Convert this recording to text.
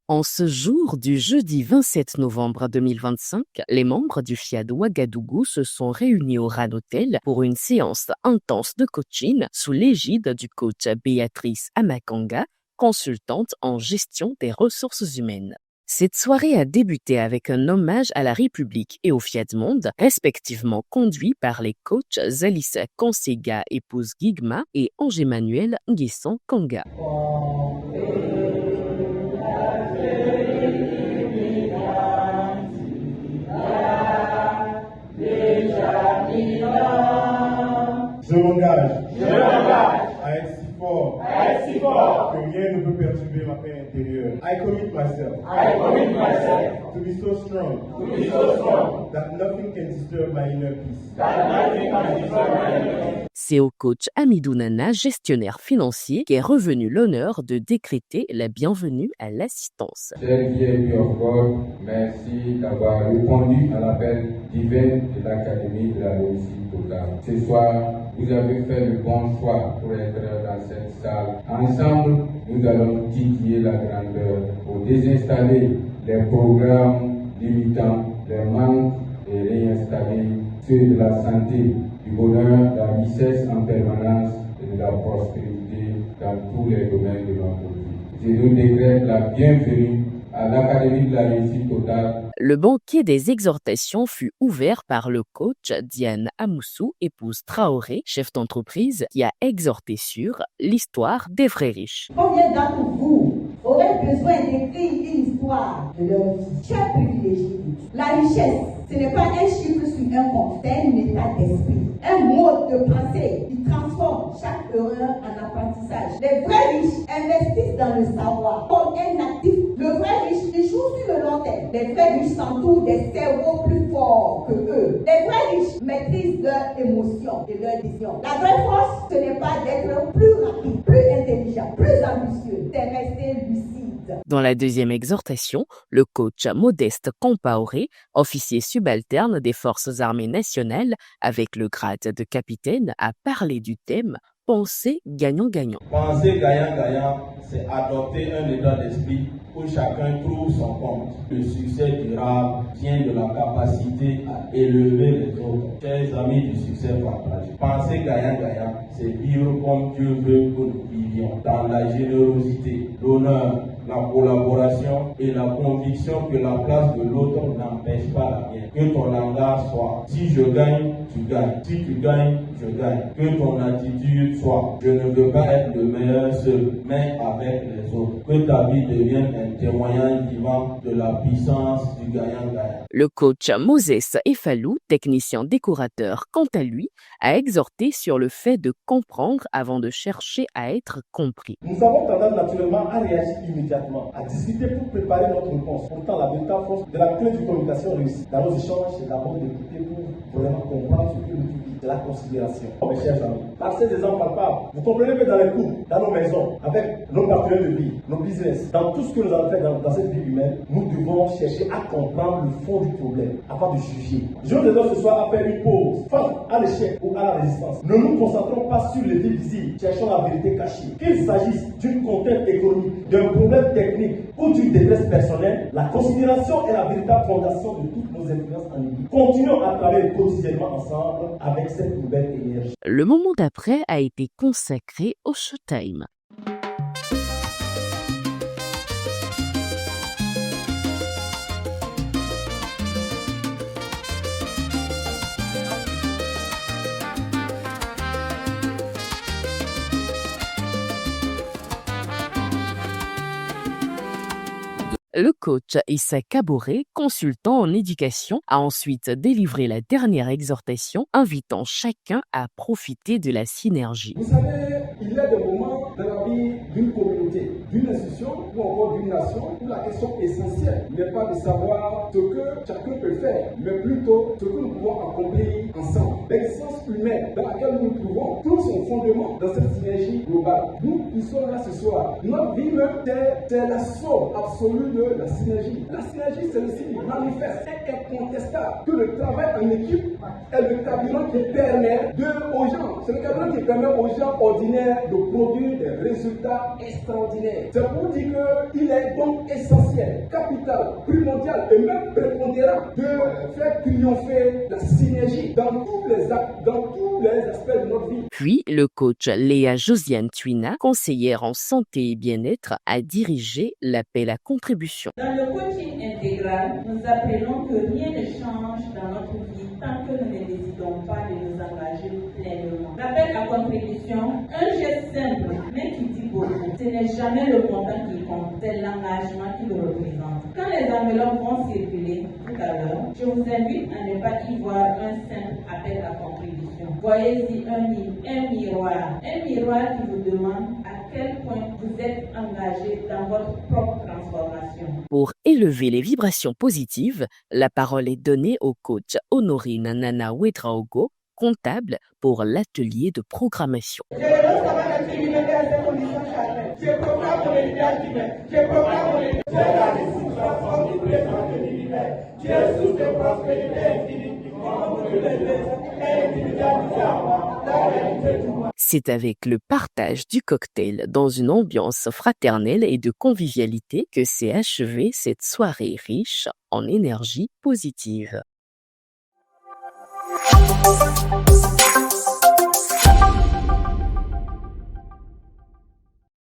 En ce jour du jeudi 27 novembre 2025, les membres du FIAD Ouagadougou se sont réunis au RAN Hotel pour une séance intense de coaching sous l'égide du coach Béatrice Amakanga, consultante en gestion des ressources humaines. Cette soirée a débuté avec un hommage à la République et au FIAD Monde, respectivement conduits par les coachs Zalissa Konsega, épouse Gigma, et Ange-Emmanuel Nguesson Kanga. Je m'engage à être si fort que rien ne peut perturber ma paix intérieure. I commit myself to be so strong that nothing can disturb my inner peace. C'est au coach Amidou Nana, gestionnaire financier, qui est revenu l'honneur de décréter la bienvenue à l'assistance. Cher VIP of God, merci d'avoir répondu à l'appel divin de l'Académie de la réussite totale. Ce soir, vous avez fait le bon choix pour être dans cette salle. Ensemble, nous allons titiller la grandeur pour désinstaller les programmes limitants, les manques et réinstaller ceux de la santé, du bonheur, de la richesse en permanence et de la prospérité dans tous les domaines de notre vie. Je nous décrète la bienvenue à l'Académie de la réussite totale. Le banquet des exhortations fut ouvert par le coach Diane Amoussou, épouse Traoré, chef d'entreprise, qui a exhorté sur l'histoire des vrais riches. Combien d'entre vous auraient besoin d'écrire une histoire de leur vie? Chers privilégiés, la richesse, ce n'est pas un chiffre sur un compte, c'est un état d'esprit, un mode de pensée qui transforme chaque erreur en apprentissage. Les vrais riches investissent dans le savoir comme un actif. Le vrai riche, il joue sur le long terme. Les vrais riches s'entourent des cerveaux plus forts que eux. Les vrais riches maîtrisent leurs émotions et leurs décisions. La vraie force, ce n'est pas d'être plus rapide, plus intelligent, plus ambitieux, c'est rester lucide. Dans la deuxième exhortation, le coach Modeste Compaoré, officier subalterne des Forces armées nationales avec le grade de capitaine, a parlé du thème « Penser gagnant-gagnant ». Penser gagnant-gagnant, c'est adopter un état d'esprit où chacun trouve son compte. Le succès durable vient de la capacité à élever les autres. Chers amis du succès partagé, penser gagnant-gagnant, c'est vivre comme Dieu veut que nous vivions, dans la générosité, l'honneur, la collaboration et la conviction que la place de l'autre n'empêche pas la mienne. Que ton langage soit, si je gagne, tu gagnes. Si tu gagnes, je gagne. Que ton attitude soit, je ne veux pas être le meilleur seul, mais avec les autres. Que ta vie devienne un témoignage vivant de la puissance du gagnant-gagnant. Le coach Moses Efalou, technicien décorateur, quant à lui, a exhorté sur le fait de comprendre avant de chercher à être compris. Nous avons tendance naturellement à réagir immédiatement, à discuter pour préparer notre réponse. Pourtant, la véritable force de la clé de communication réussie dans nos échanges, c'est d'abord d'écouter pour vraiment comprendre ce que nous vivons. C'est la considération. Mes chers amis, par ces exemples palpables, vous comprenez que dans les couples, dans nos maisons, avec nos partenaires de vie, nos business, dans tout ce que nous allons faire dans cette vie humaine, nous devons chercher à comprendre le fond du problème avant de juger. Je vous demande ce soir à faire une pause face à l'échec ou à la résistance. Ne nous concentrons pas sur les vies visibles, cherchons la vérité cachée. Qu'il s'agisse d'une contrainte économique, d'un problème technique ou d'une détresse personnelle, la considération est la véritable fondation de toutes nos influences en vie. Continuons à travailler quotidiennement ensemble avec cette nouvelle énergie. Le moment d'après a été consacré au Showtime. Le coach Issa Kaboré, consultant en éducation, a ensuite délivré la dernière exhortation, invitant chacun à profiter de la synergie. Vous savez, il y a des moments dans la vie d'une communauté, d'une institution ou encore d'une nation où la question essentielle n'est pas de savoir ce que chacun peut faire, mais plutôt ce que nous pouvons accomplir ensemble. L'existence humaine dans laquelle nous nous trouvons trouve son fondement dans cette synergie globale. Nous qui sommes là ce soir, notre vie même, c'est la somme absolue de la synergie. La synergie, c'est le signe manifeste et incontestable que le travail en équipe est le carburant qui permet de aux gens, c'est le cadre qui permet aux gens ordinaires de produire des résultats extraordinaires. C'est pour dire qu'il est donc essentiel, capital, primordial et même prépondérant de faire triompher la synergie dans tous les aspects de notre vie. Puis, le coach Léa Josiane Tuina, conseillère en santé et bien-être, a dirigé l'appel à contribution. Dans le coaching intégral, nous apprenons que rien ne change dans notre vie tant que nous ne décidons pas de nous engager pleinement. L'appel à contribution, un geste simple, mais qui dit beaucoup. Ce n'est jamais le montant qui compte, c'est l'engagement qui le représente. Quand les enveloppes vont circuler tout à l'heure, je vous invite à ne pas y voir un simple appel à contribution. Voyez-y un miroir qui vous demande à quel point vous êtes engagé dans votre propre transformation. Pour élever les vibrations positives, la parole est donnée au coach Honorine Nana Ouedraogo, comptable pour l'atelier de programmation. C'est avec le partage du cocktail dans une ambiance fraternelle et de convivialité que s'est achevée cette soirée riche en énergie positive.